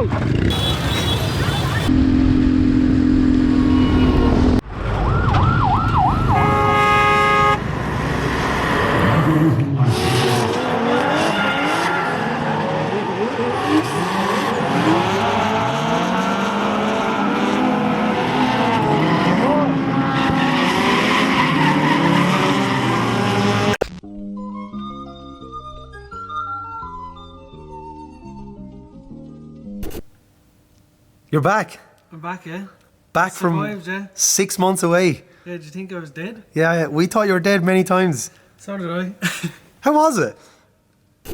go! You're back. I'm back, yeah. Back Survived, from yeah. 6 months away. Yeah, did you think I was dead? Yeah, we thought you were dead many times. So did I. How was it?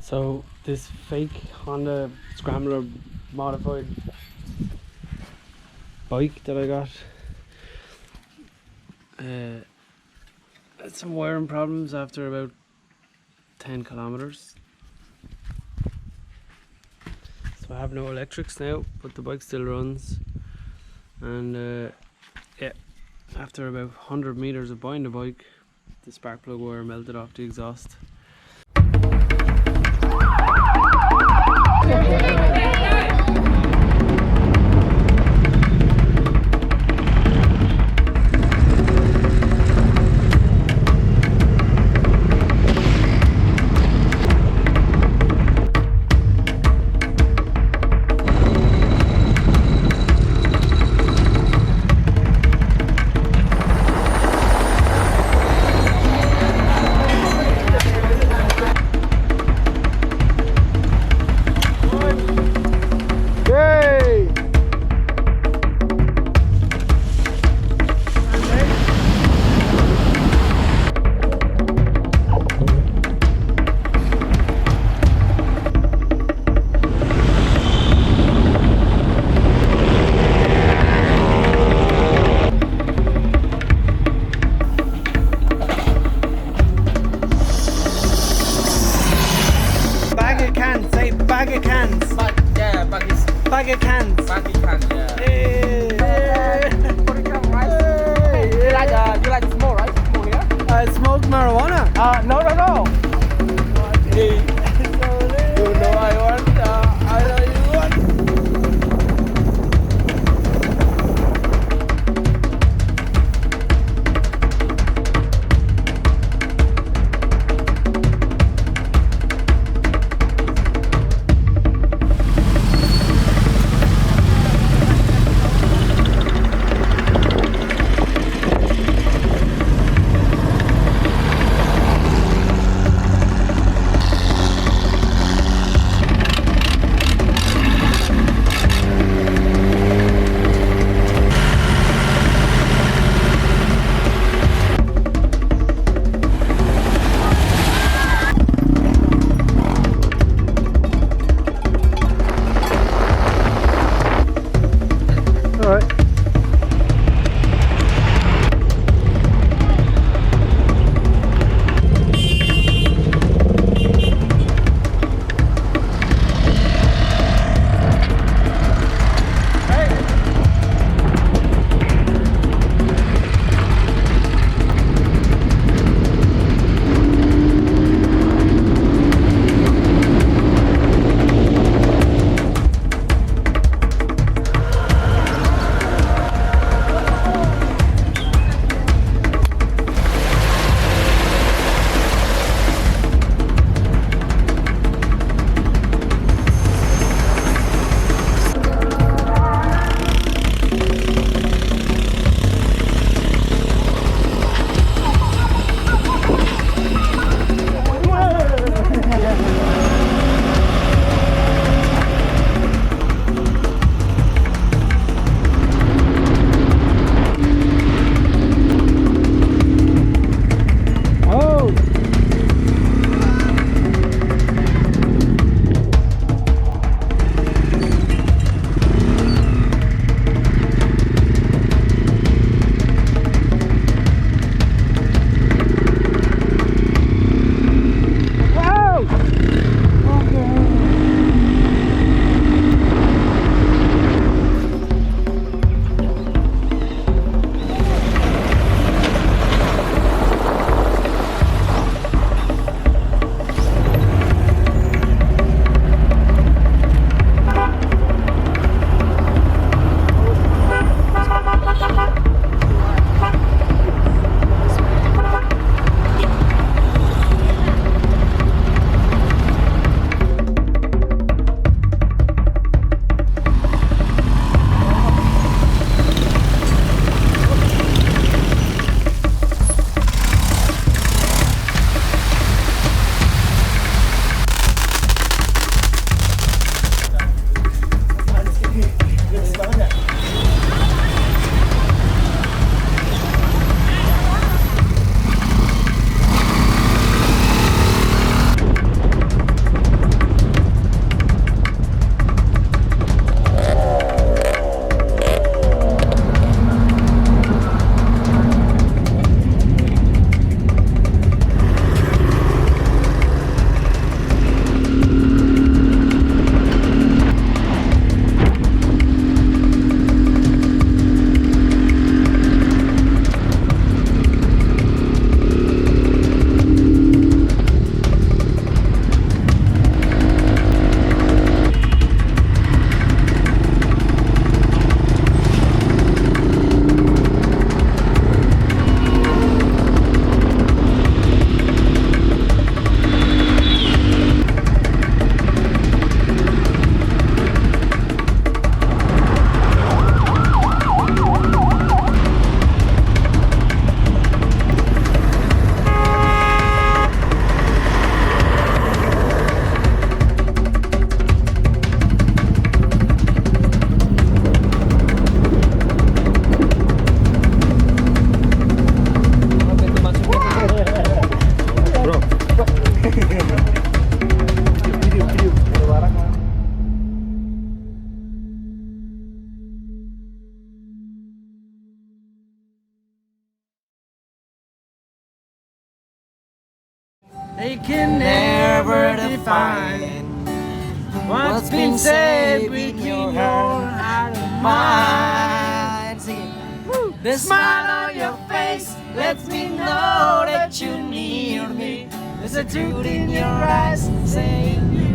So this fake Honda Scrambler modified bike that I got had some wiring problems after about 10 kilometers. So I have no electrics now, but the bike still runs. And yeah, after about 100 meters of buying the bike, the spark plug wire melted off the exhaust. Bag of cans. Yeah, baggies. Bag of cans. Baggy can, yeah. Hey. Put it down, right? You like small, right? Small here? Smoked marijuana. No. Hey. You know I want, I know you want. can never define what's been said between your heart and mine. Sing it. The smile on your face lets me know that you're near me. There's a truth in your eyes saying you.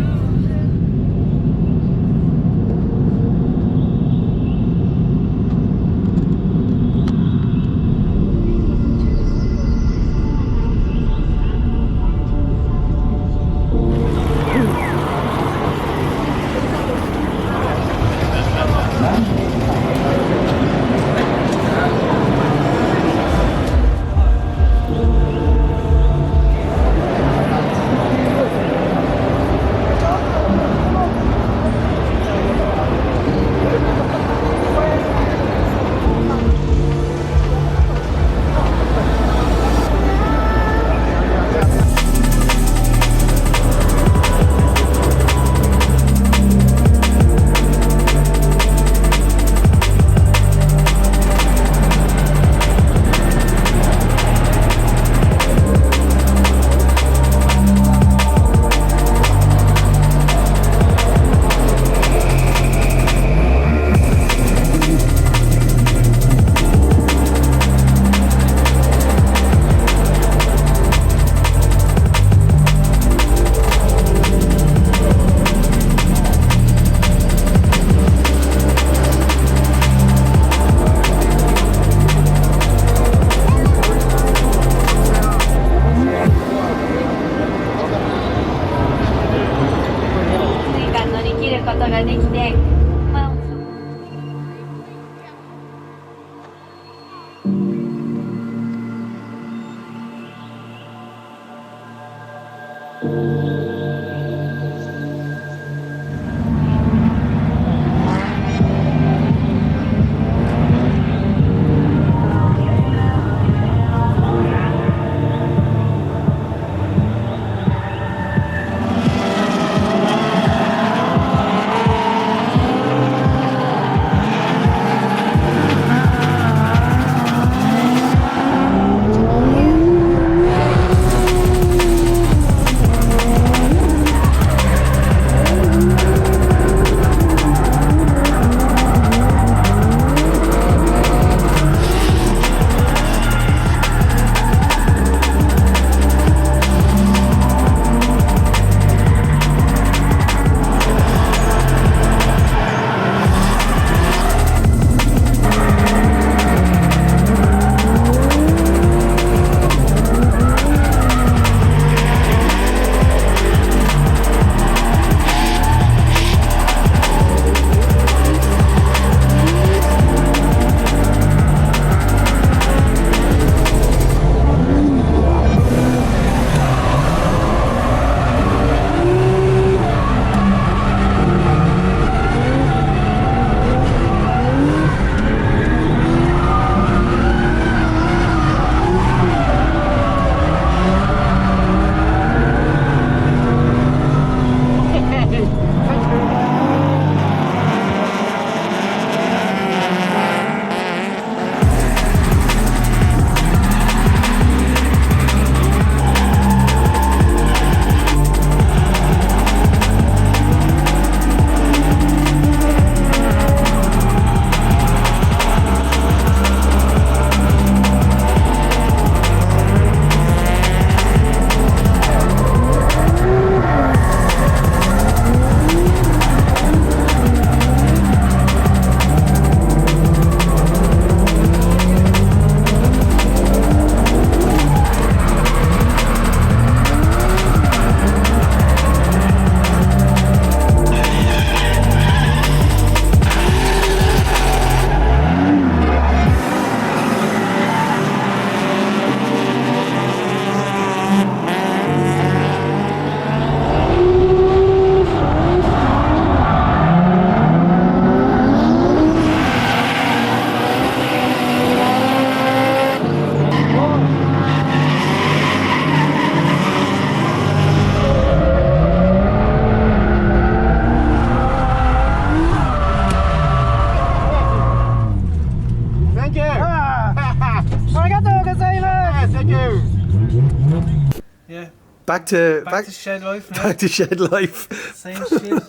Back to Back to shed life now. back to shed life. Same shit.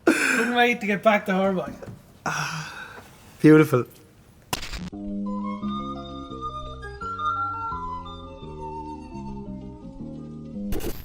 Couldn't wait to get back to her bike. Beautiful.